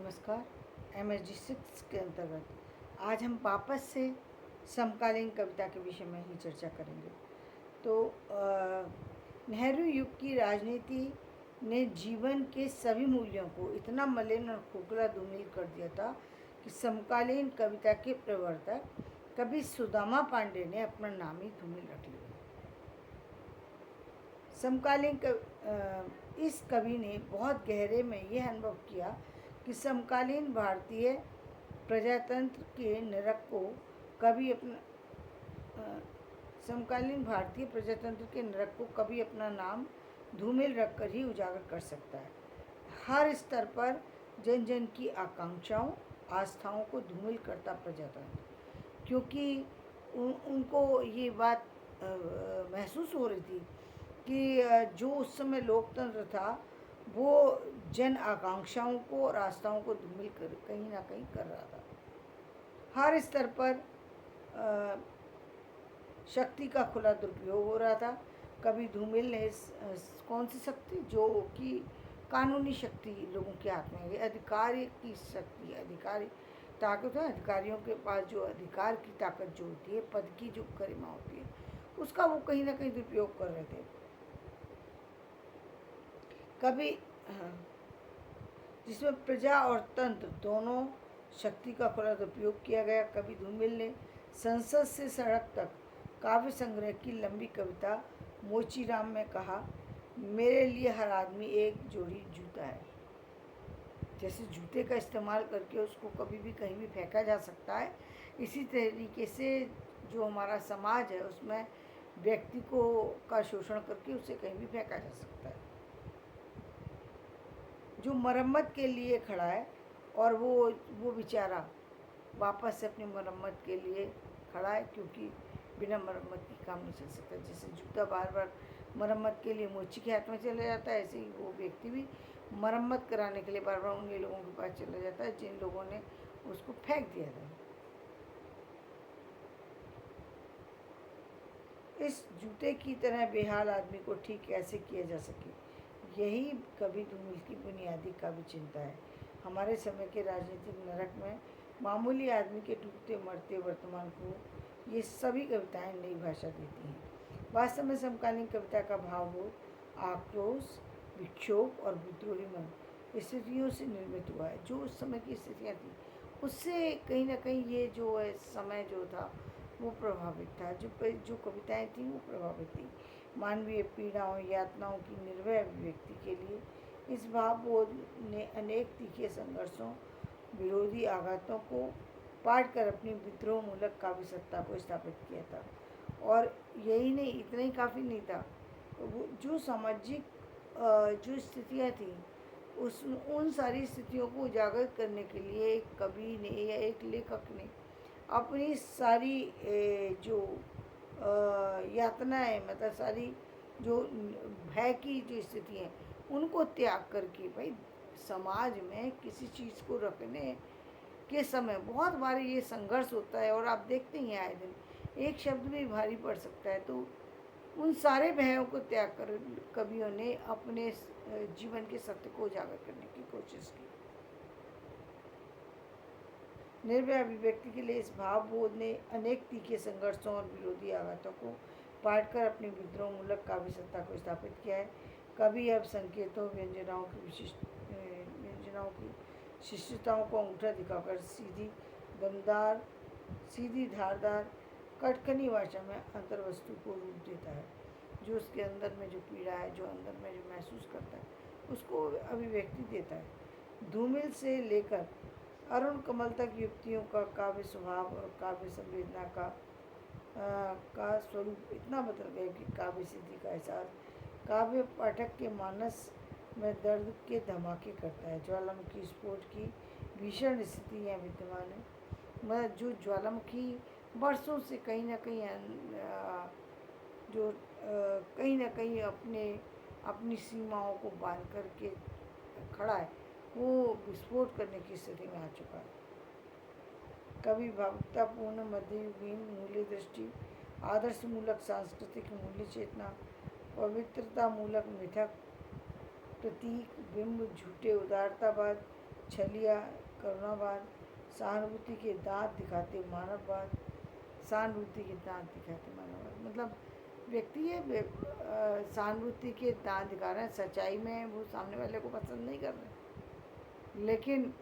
नमस्कार। MSD 6 के अंतर्गत आज हम वापस से समकालीन कविता के विषय में ही चर्चा करेंगे। तो नेहरू युग की राजनीति ने जीवन के सभी मूल्यों को इतना मलिन और खोखला धूमिल कर दिया था कि समकालीन कविता के प्रवर्तक कवि सुदामा पांडे ने अपना नाम ही धूमिल रख लिया। समकालीन इस कवि ने बहुत गहरे में यह अनुभव किया कि समकालीन भारतीय प्रजातंत्र के नरक को कभी अपना नाम धूमिल रखकर ही उजागर कर सकता है। हर स्तर पर जन जन की आकांक्षाओं आस्थाओं को धूमिल करता प्रजातंत्र, क्योंकि उनको ये बात महसूस हो रही थी कि जो उस समय लोकतंत्र था वो जन आकांक्षाओं को और आस्थाओं को धूमिल कर कहीं ना कहीं कर रहा था। हर स्तर पर शक्ति का खुला दुरुपयोग हो रहा था। कभी धूमिल ने कौन सी शक्ति, जो कि कानूनी शक्ति लोगों के हाथ में है, अधिकार की शक्ति, अधिकारी ताकत है, अधिकारियों के पास जो अधिकार की ताकत जो होती है, पद की जो गरिमा होती है, उसका वो कहीं ना कहीं दुरुपयोग कर रहे थे। कभी जिसमें प्रजा और तंत्र दोनों शक्ति का खुला उपयोग किया गया। कभी धूमिल ने संसद से सड़क तक काव्य संग्रह की लंबी कविता मोचीराम में कहा, मेरे लिए हर आदमी एक जोड़ी जूता है। जैसे जूते का इस्तेमाल करके उसको कभी भी कहीं भी फेंका जा सकता है, इसी तरीके से जो हमारा समाज है उसमें व्यक्ति को का शोषण करके उसे कहीं भी फेंका जा सकता है। जो मरम्मत के लिए खड़ा है और वो बेचारा वापस से अपनी मरम्मत के लिए खड़ा है, क्योंकि बिना मरम्मत की काम नहीं चल सकता। जैसे जूता बार बार मरम्मत के लिए मोची के हाथ में चला जाता है, ऐसे ही वो व्यक्ति भी मरम्मत कराने के लिए बार बार उन लोगों के पास चला जाता है जिन लोगों ने उसको फेंक दिया था। इस जूते की तरह बेहाल आदमी को ठीक कैसे किया जा सके, यही कवि धूमिल की बुनियादी काव्य चिंता है। हमारे समय के राजनीतिक नरक में मामूली आदमी के डूबते मरते वर्तमान को ये सभी कविताएं नई भाषा देती हैं। वास्तव में समकालीन कविता का भावबोध आक्रोश, विक्षोभ और विद्रोही मन स्थितियों से निर्मित हुआ है। जो उस समय की स्थितियाँ थी उससे कहीं ना कहीं ये जो है समय जो था वो प्रभावित था। जो कविताएं थी वो प्रभावित थी। मानवीय पीड़ाओं यातनाओं की निर्भय अभिव्यक्ति के लिए इस भावबोध ने अनेक तीखे संघर्षों विरोधी आघातों को पाट कर अपनी विद्रोह मूलक काव्य सत्ता को स्थापित किया था। और यही नहीं, इतना ही काफ़ी नहीं था, वो जो सामाजिक जो स्थितियाँ थी उन सारी स्थितियों को उजागर करने के लिए एक कवि ने या एक लेखक ने अपनी सारी जो यातनाएं, मतलब सारी जो भय की जो स्थिति है उनको त्याग करके, भाई समाज में किसी चीज़ को रखने के समय बहुत बार ये संघर्ष होता है और आप देखते ही हैं आए दिन एक शब्द भी भारी पड़ सकता है। तो उन सारे भयों को त्याग कर कवियों ने अपने जीवन के सत्य को उजागर करने की कोशिश की। निर्भय अभिव्यक्ति के लिए इस भावबोध ने अनेक तीखे संघर्षों और विरोधी आघातों को पाट कर अपनी विद्रोह मूलक काव्य सत्ता को स्थापित किया है। कवि अब संकेतों व्यंजनाओं की शिष्टताओं को अंगूठा दिखाकर सीधी धारदार कटखनी भाषा में अंतर्वस्तु को रूप देता है। जो उसके अंदर में जो पीड़ा है, जो अंदर में जो महसूस करता है, उसको अभिव्यक्ति देता है। धूमिल से लेकर अरुण कमल तक युक्तियों का काव्य स्वभाव और काव्य संवेदना का स्वरूप इतना बदल गया कि काव्य सिद्धि का एहसास काव्य पाठक के मानस में दर्द के धमाके करता है। ज्वालामुखी स्फोट की भीषण स्थितियाँ विद्यमान है। मतलब जो ज्वालामुखी वर्षों से कहीं ना कहीं अपनी सीमाओं को बांध करके खड़ा है, वो विस्फोट करने की स्थिति में आ चुका है। कवि भावुकतापूर्ण मध्ययुगीन मूल्य दृष्टि, आदर्श मूलक सांस्कृतिक मूल्य चेतना, पवित्रता मूलक मिथक, प्रतीक बिंब, झूठे उदारतावाद, छलिया करुणावाद, सहानुभूति के दांत दिखाते मानववाद, सहानुभूति के दांत दिखाते मानववाद। मतलब व्यक्ति ये सहानुभूति के दांत दिखा रहे हैं, सच्चाई में वो सामने वाले को पसंद नहीं कर रहे, लेकिन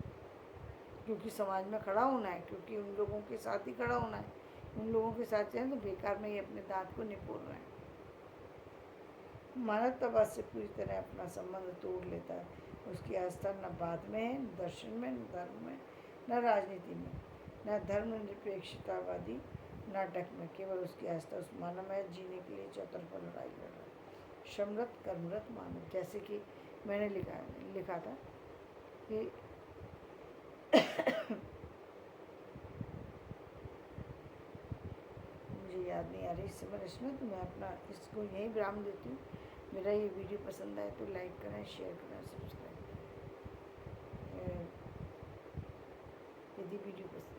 क्योंकि समाज में खड़ा होना है, क्योंकि उन लोगों के साथ ही खड़ा होना है, उन लोगों के साथ जाए तो बेकार में ही अपने दांत को निपोड़ रहे हैं। मानवतावाद से पूरी तरह अपना संबंध तोड़ लेता है। उसकी आस्था न बात में है, न दर्शन में, न धर्म में, न राजनीति में, न धर्मनिरपेक्षतावादी नाटक में। केवल उसकी आस्था उस मानव है जीने के लिए चौतरफा लड़ाई लड़ रहा है। श्रमरत कर्मरत मानव, जैसे कि मैंने लिखा था कि मुझे याद नहीं आ रही इस समय रचना, तो मैं अपना इसको यहीं विराम देती हूँ। मेरा ये वीडियो पसंद आए तो लाइक करें, शेयर करें, सब्सक्राइब करें। यदि वीडियो पसंद